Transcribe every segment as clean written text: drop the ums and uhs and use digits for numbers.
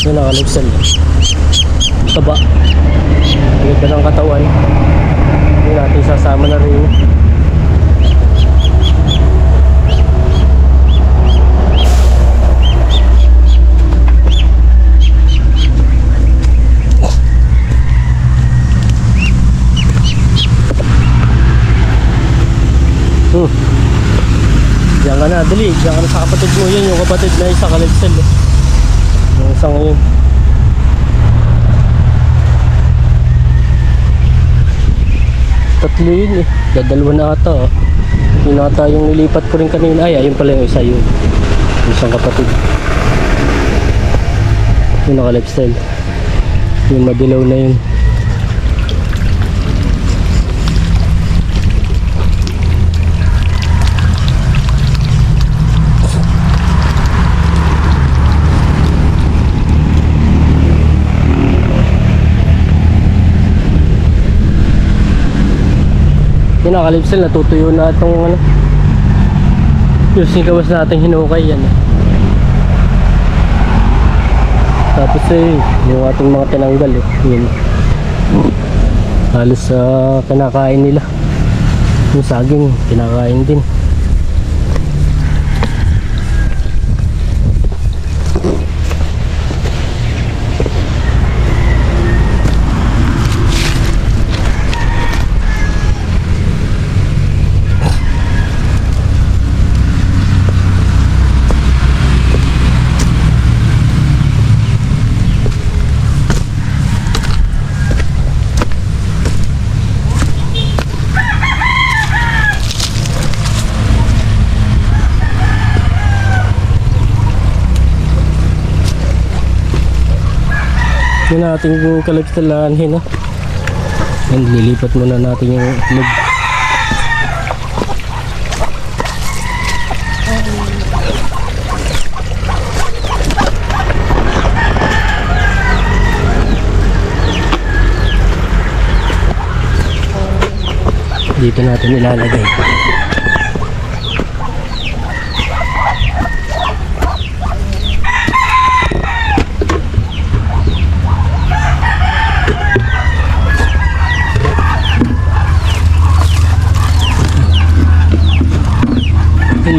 Yun, nakalipsan. Taba. Ganda ng katawan. Hindi natin sasama na rin. Diyan ka na, dali. Diyan ka na sa kapatid mo. Yan yung kapatid na isa kalipsan. Yung isa ngayon. Tatlo yun eh. Dadalwa na ata oh. Yun ata yung nilipat ko rin kanina. Ay, ayun pala yung isa yun. Yung isang kapatid. Yung naka-lifestyle. Yung madilaw na yun. Yung nakalipsel, natutuyo na itong ano, yung singkawas natin hinukay yan. Tapos yung ating mga tinanggal yun. Halos kinakain nila. Yung saging, kinakain din. Yun natin yung kalagstalahan ha. And lilipat muna natin yung itlog. Dito natin ilalagay.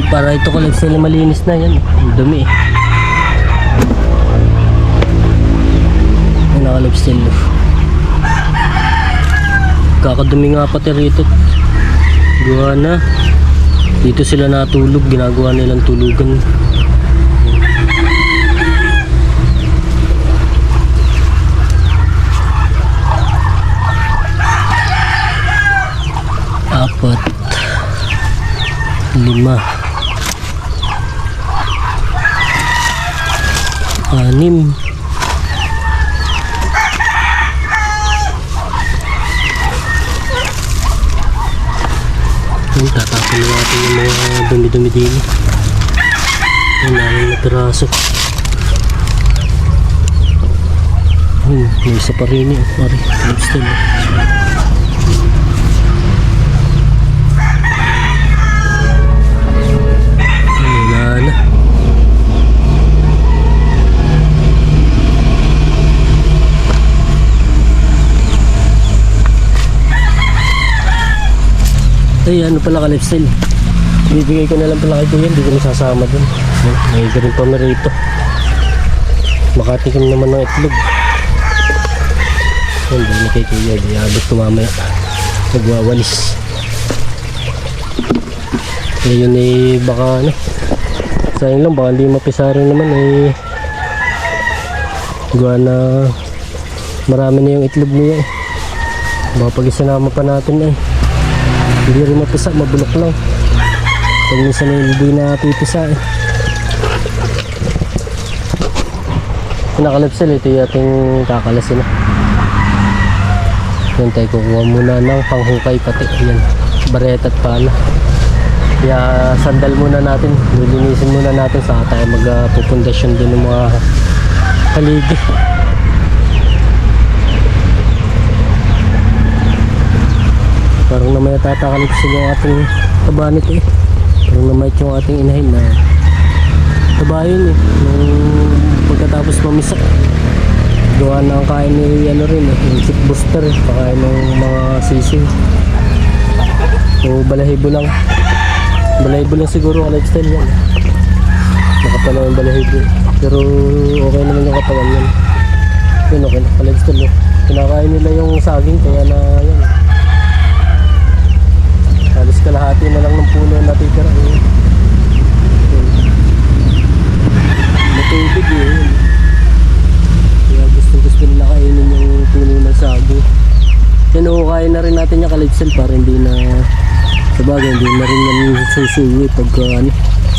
Para ito ko lang sila malinis na yan. Ang dumi eh. Nakalipsel. Kakadumi nga pati rito. Gawa na. Dito sila natulog. Ginagawa nilang tulugan. Apat. 5. 6. Tatapon natin yung mga dumi-dumi din. Ang namin na piraso. May isa pa rin yun. Pari, lipstick. Wala na. Ay, ano pala ka lifestyle. Bibigay ko na lang pala kay Kuya, hindi ko nasasama dun. May ganun pa marito. Makatikim naman ng itlog. Hindi na kay Kuya, di abot ko mamaya. Nagwawalis. Ngayon baka ano, sayang lang, baka hindi mapisarin naman gawa na marami na yung itlog niya baka pag isinama pa natin hindi rin mapisa, mabulok lang. Pag minsan hindi na pipisa Nakalipsel, ito yung ating kakalasin Yan tayo, kukuha muna ng panghukay pati. Yan, bareta at pala. Kaya sandal muna natin, lilinisin muna natin sa tayo magpupundasyon din ng mga haligi. Parang na may tatakalipsin yung ating tabanit Parang na may yung ating inahin na taba yun yung pagkatapos mamisa. Gawa na ang kain ni ano rin yung chip booster, pakain ng mga sisig. So balahibo lang. Balahibo lang siguro ang lifestyle yan. Nakapala yung balahibo. Pero okay naman yung katawan yan. Yun okay na lifestyle. Kinakain nila yung saging kaya na yan. Halos kalahati na lang ng puno natitira. Matubig yun. Kaya gusto nila kainin yung puno ng saging. Kinukain na rin natin yung kalipsel para hindi na sabagay, hindi na rin yan susuwi pagka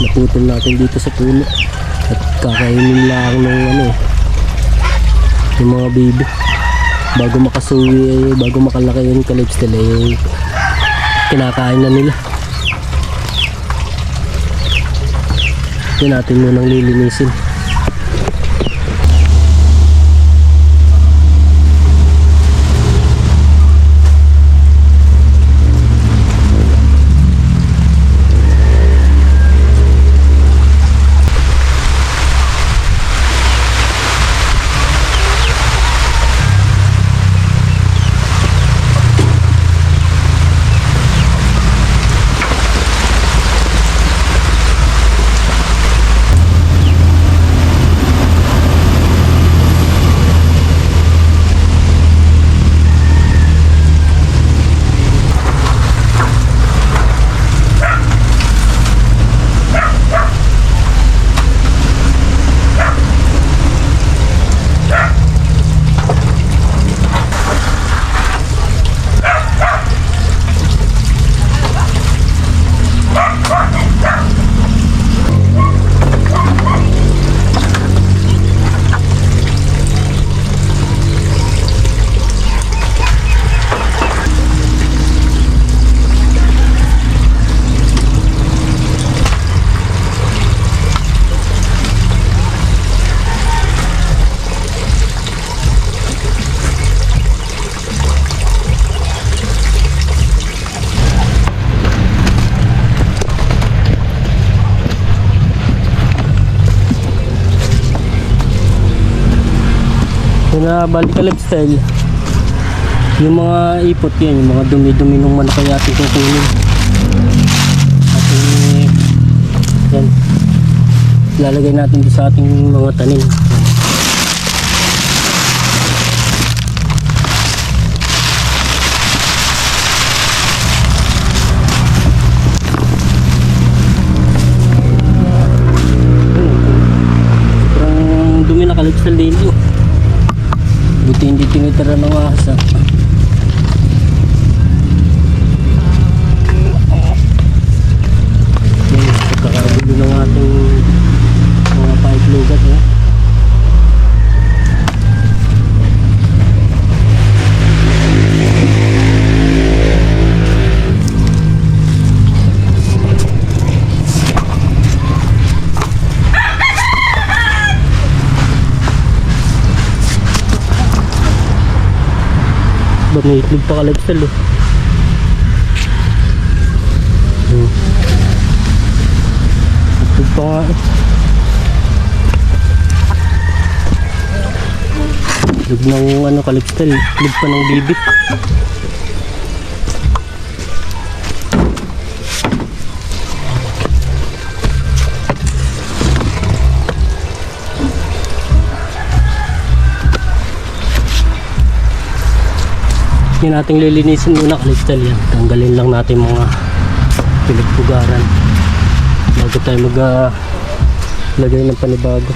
naputol natin dito sa puno at kakainin lang ng yung mga baby bago makasuwi, bago makalaki yung kalipsel kinakain na nila. Yan natin munang lilinisin. Na balik ka lifestyle yung mga ipot yan, yung mga dumi-dumi ng manok kaya ating kukunin at yan lalagay natin sa ating mga tanim. Sobrang dumi na kalipsal din yun. Buti hindi tinitira ng asa. Pagkakagulo ng ating mga paiklugat may itlog pa ka lifestyle itlog pa nga itlog ng kalipsel, itlog pa ng bibit. Yan nating lilinisin muna kalipsel yan. Tanggalin lang natin mga pinagpugaran bago tayo lagay ng panibago.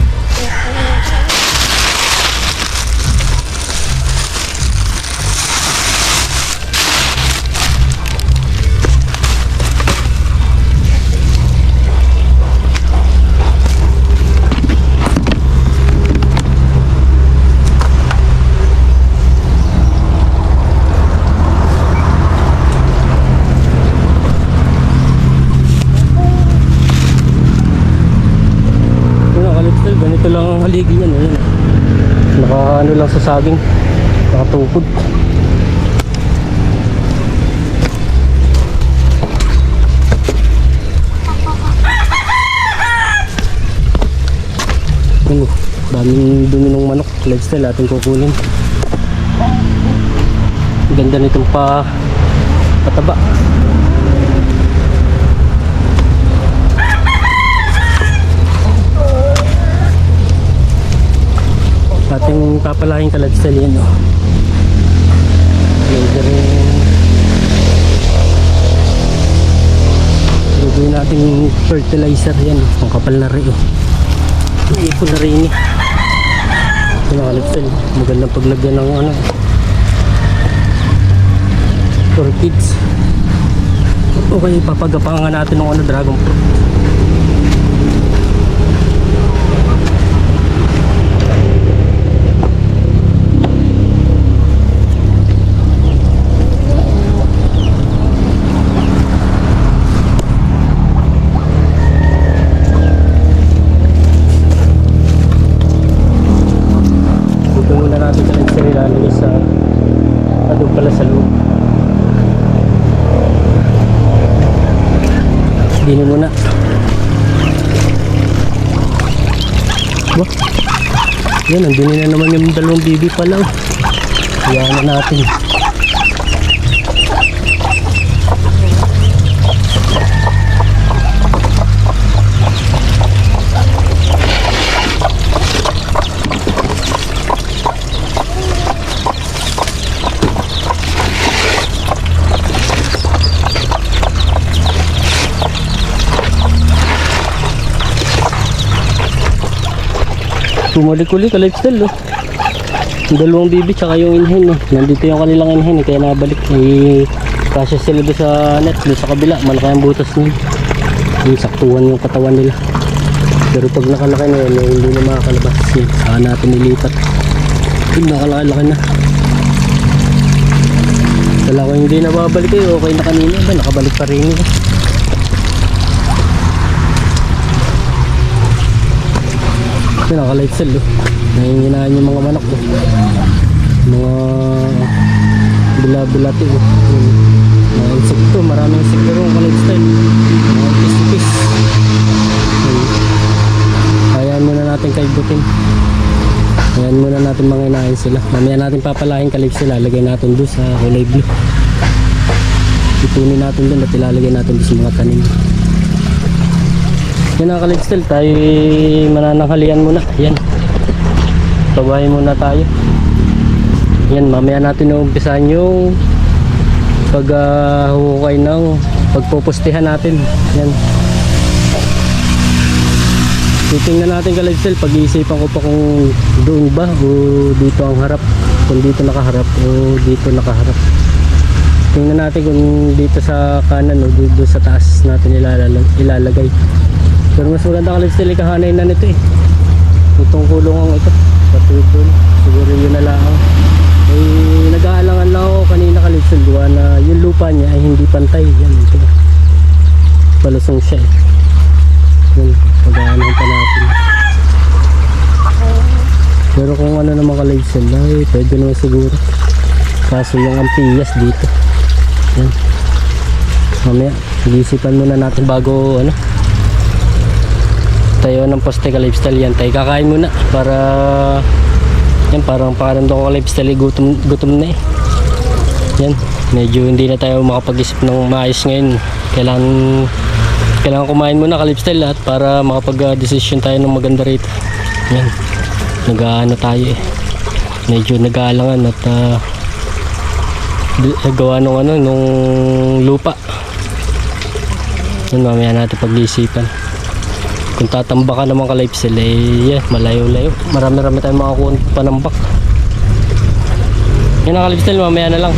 Ganito lang ang haligi niyan, ayan. Naka lang sa saging, nakatukod. Daming dumi ng manok. Lifestyle ating kukunin. Ganda nitong pataba. Ating papalaking ka-lifestyle yan, oh. Medyo rin gagawin nating fertilizer yan. Ang kapal na rin, oh. Iipon na rin, eh. Ito na ka-lifestyle. Magandang paglagyan ng ano, orchids. Okay, papagapangan natin ng ano, dragon fruit. Dito muna natin sa lifestyle ilalagay sa doon pala sa loob. Dinin muna. Wah, yan, nandun na naman yung dalawang bibi pa lang. Hayaan na natin. Tumalik-uli ka lifestyle, oh. Yung dalawang bibi tsaka yung inhen, eh. Nandito yung kanilang inhen, eh. Kaya nabalik, eh. Kasya sila doon sa net, doon sa kabila. Malaki ang butas nila. Yung saktuhan yung katawan nila. Pero pag nakalaki na yan, eh, hindi na makakalabas. Saka natin nilipat. Pag nakalaki na. Kala ko hindi nababalik, eh. Okay na kanina ba? Nakabalik pa rin, eh. Ito naka-lifestyle, oh. Nanginginaan yung mga manok, oh. Mga bila-bilati, oh. Mga insekto, maraming insekto yung naka-lifestyle. Mga pis-pis. Hayaan muna natin kaibutin. Hayaan muna natin manginain sila. Mamaya natin papalahin ka-lifestyle. Lalagay natin doon sa kulay blue. Ipunin natin doon at ilalagay natin doon sa mga tanim. Yan ang ka-lifestyle, tayo manananghalian muna. Yan, tawahin muna tayo. Yan, mamaya natin umpisahan yung paghukay ng pagpupustihan natin. Yan, titingnan natin ka-lifestyle. Pag-iisipan ko pa kung doon ba o dito ang harap, kung dito nakaharap o dito nakaharap. Tingnan natin kung dito sa kanan o dito sa taas natin ilalagay. Pero mas maganda ka-lifestyle, ikahanay na nito, eh. Itong kulungang ito patutol, siguro yun na lang. Eh, nag-aalangan lang ako kanina ka-lifestyle, gawa na yung lupa niya ay hindi pantay. Yan, ito palusong siya, eh. Yan, pag-aalangan pa natin. Pero kung ano naman ka-lifestyle, ay pwede naman siguro. Kaso yung ampiyas dito. Yan, mamaya mag-isipan muna natin bago ano tayo ng poste ka-lifestyle. Yan, tayo kakain muna para yan, parang pakaramdam ko ka-lifestyle, gutom na, eh. Yan, medyo hindi na tayo makapag-isip ng maayos ngayon. Kailangan kumain muna ka-lifestyle lahat para makapag-decision tayo ng maganda rito. Yan, nag-aano tayo, eh. Medyo nag-aalangan at gawa nung ano, nung lupa. Yan, mamaya natin pag-iisipan. Kung tatamba ka naman ka-lifestyle, eh, yeah, malayo-layo. Marami-rami tayong makakuha panambak. Yan ang ka-lifestyle, mamaya na lang.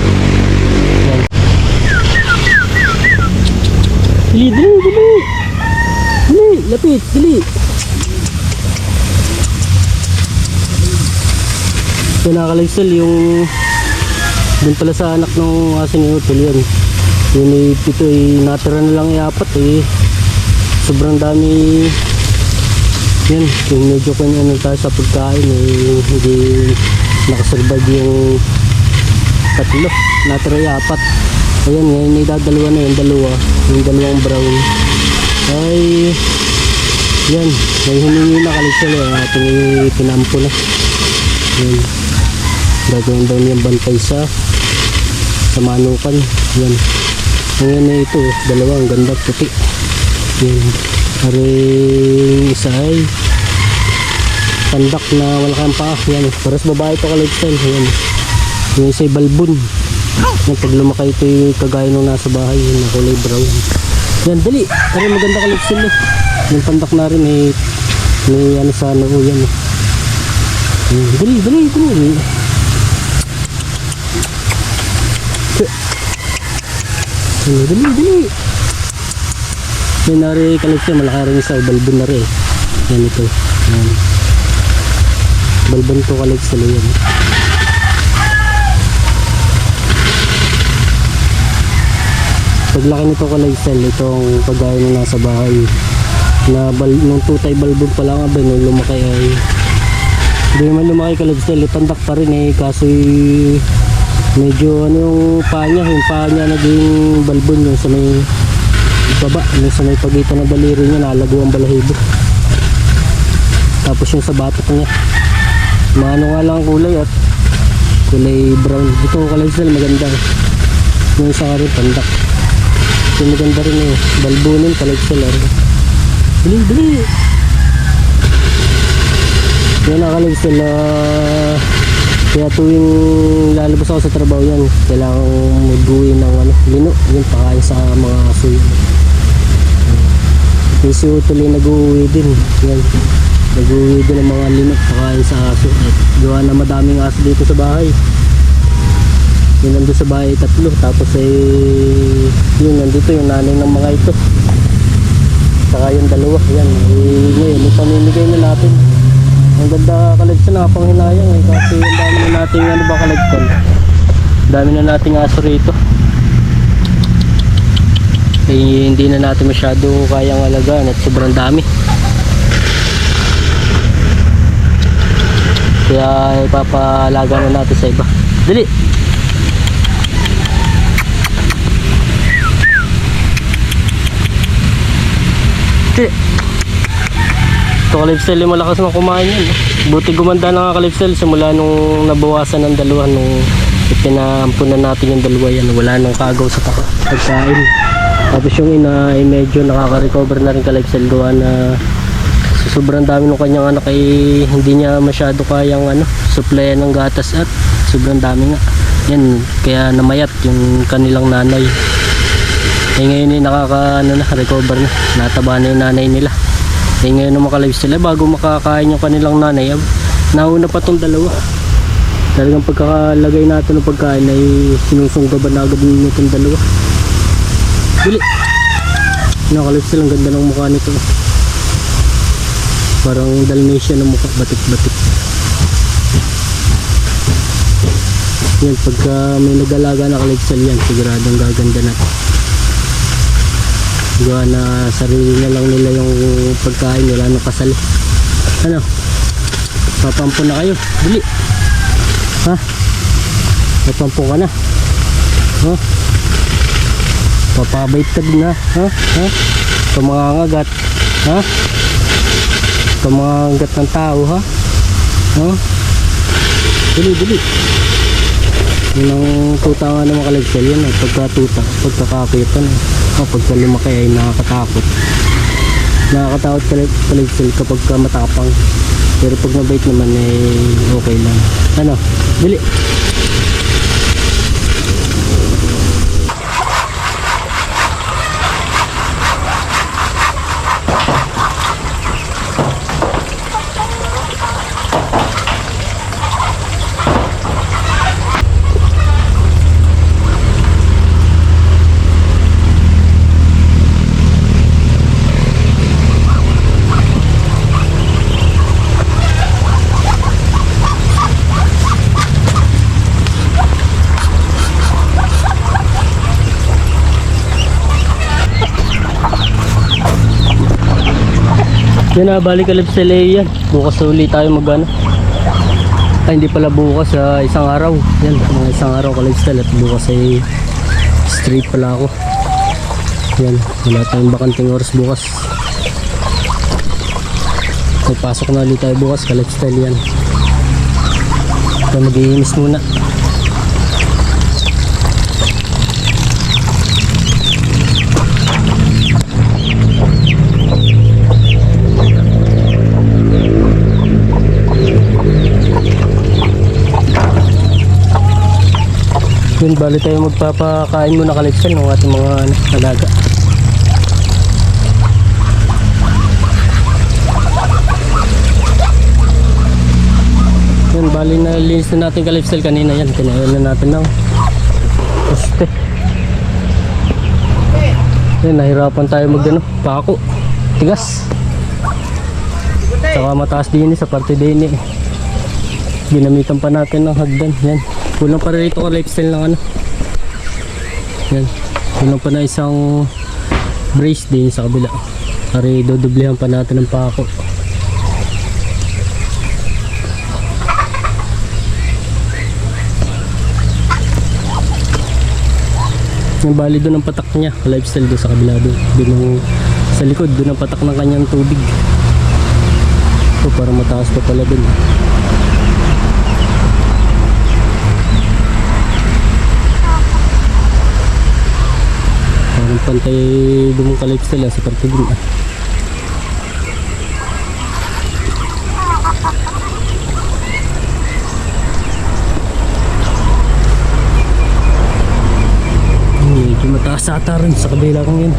Yan. Dili, dili, dili. Dili, lapit, dili. Yan ang ka-lifestyle, yung dun pala sa anak ng asin hotel yan. Yun ay pito, ay natira na lang iapat, eh. Sobrang dami. Yan, kung medyo kanya tayo sa pagkain, eh, hindi nakasurvive yung tatlo, natira apat. Ayan, ngayon idadalawa na yung dalawang brown ay Yan, may humingi na Kalipsel eh, ating pinampo na. Yan, gagawin daw niyang bantay sa manukan. Yan, ngayon na ito, dalawa, ang ganda, puti. Yan, aring isa ay pandak na wala kang paa. Yan, paras babae ito Kalipsel. Yan, yung isa ay balbon. Yan, pag lumaki ito yung kagaya nung nasa bahay, yung kulay brown. Yan, dali, aring maganda Kalipsel eh. Yung pandak na rin eh, may ano sa ano yan eh. Dali. Dali. May nari Kalipsel, malaki rin isa, balbon na rin eh. Yan ito. Yan. Balbon to Kalipsel yan. Paglaki nito Kalipsel, itong kagaya ng nasa bahay na nung tutay balbon pa lang abay, nung lumaki ay hindi naman lumaki Kalipsel, pandak pa rin eh, kaso medyo ano yung paa niya naging balbon yung sa may baba, yung sa may pagitan ng daliri niya, nalago ang balahibo. Tapos yung sa batok niya maano nga lang kulay at kulay brown. Ito Kalipsel maganda, yung isa ka rin pandak, yung maganda rin eh, balbonin Kalipsel rin. Dali. Yan na Kalipsel, kaya tuwing lalabas ako sa trabaho yan, kailangan mag-uwi ng lino, yun pakain sa mga aso yun. Kasi tuloy nag-uwi din, yan, nag-uwi din ng mga lino, pakain sa aso. At gawa na madaming aso dito sa bahay, yun nandun sa bahay 3, tapos yun nandito yung nanay ng mga ito, saka yung 2, yan ngayon ipamimigay na natin. Ang ganda Kalipsel, nakapanghinayang eh, kasi ang dami na nating Kalipsel, dami na nating aso rito eh, hindi na natin masyado kayang alagaan at sobrang dami, kaya ipapalaga na natin sa iba. Dali. Ito Kalipsel, malakas na kumain yan. Buti gumanda na nga Kalipsel simula nung nabawasan ng 2, nung ipinampunan natin yung 2 yan, wala nang kagaw sa pagkain. Tapos yung ina ay medyo nakaka-recover na rin Kalipsel, gawa na sobrang dami ng kanyang anak ay hindi niya masyado kayang supply ng gatas at sobrang dami nga yan, kaya namayat yung kanilang nanay. Ngayon nakaka-recover na, nataba na yung nanay nila. Ngayon naman Kalipsel, bago makakain yung kanilang nanay, nauna pa tong 2. Talagang pagkakalagay natin ng pagkain ay sinusunggaban na agad nitong 2. Dili. Kalipsel, ang ganda ng mukha nito, parang Dalmatian ng mukha, batik-batik. Yan, pagka may nag-alaga na Kalipsel yan, siguradong gaganda na. Gawa na sarili na lang nila yung pagkain, wala nang kasali. Papampo na kayo, dili. Papampo ka na, papabait ka din tumangangagat, tumangangagat ng tao, dili. Yun ang tuta nga naman Kalipsel yan, pagkatuta, pagkakakitan, pagka lumaki ay nakakatakot Kalipsel kapag matapang, pero pag mabait naman okay lang. Dili. Yan na, balik Kalipsel yan. Bukas ulit tayo hindi pala bukas, isang araw. Yan, mga isang araw Kalipsel, at bukas ay straight pala ako. Yan, wala tayong bakanting oras bukas. May pasok na ulit tayo bukas, ka-lifestyle yan. Ito mag-iimis muna. Yun, bali tayo magpapakain muna ka-lifestyle ng ating mga alaga. Yan, bali na linis na natin ka-lifestyle kanina yan. Kinain na natin ng poste. Yan, nahirapan tayo pako. Tigas. Saka mataas din sa parte din eh. Ginamitan pa natin ng hagdan. Yan. Kulang pa rito ka-lifestyle ng Yan. Kulang pa na isang brace din sa kabila. Pari dodoblehan pa natin ng pako. Yung bali doon ang patak niya, lifestyle doon sa kabila doon. Doon sa likod, doon ang patak ng kanyang tubig. So parang mataas pa pala doon. Parang pantay doon ka lifestyle sa parte doon. Medyo mataas ata rin sa kabila kong yun.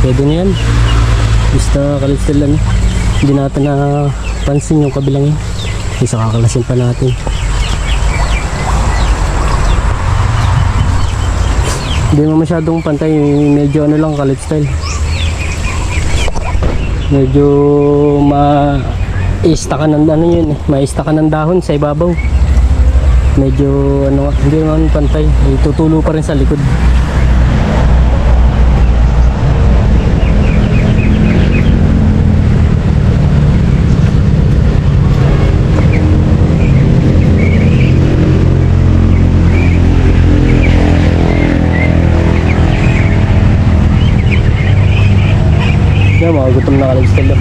Pwede na yan. Basta ka-lifestyle lang. Hindi natin na pansin yung kabilang yun. Isa kakalasin pa natin. Hindi mo masyadong pantay. Medyo lang ka-lifestyle. Medyo maista ka ng yun eh. Maista ka ng dahon sa ibabaw. Medyo hindi naman pantay, itutulo pa rin sa likod. Yan, mga gutom na ka-lifestyle lang.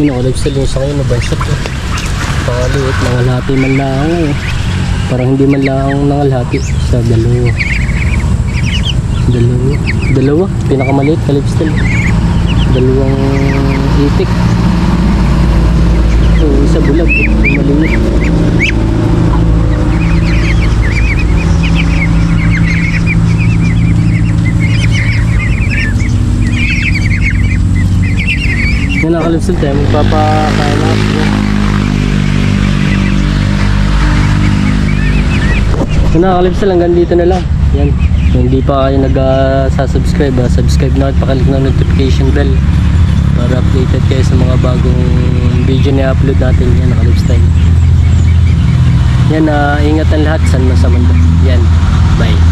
Yung naka-lifestyle yung sa kayo na banshot eh. Pakaliit, nangalhati man lang eh. Parang hindi man lang nangalhati sa dalawa, pinakamaliit ka-lifestyle. Dalawang itik. So, isa bulag, maliit. Yan naka-lifestyle tayo, magpapakain natin. Yan naka-lifestyle, hanggang dito na lang. Yan, kung hindi pa kayo nag-subscribe, subscribe na at pakalik na notification bell para updated kayo sa mga bagong video na upload natin. Yan naka-lifestyle. Yan, ingat ang lahat saan man sa mundo. Yan, bye.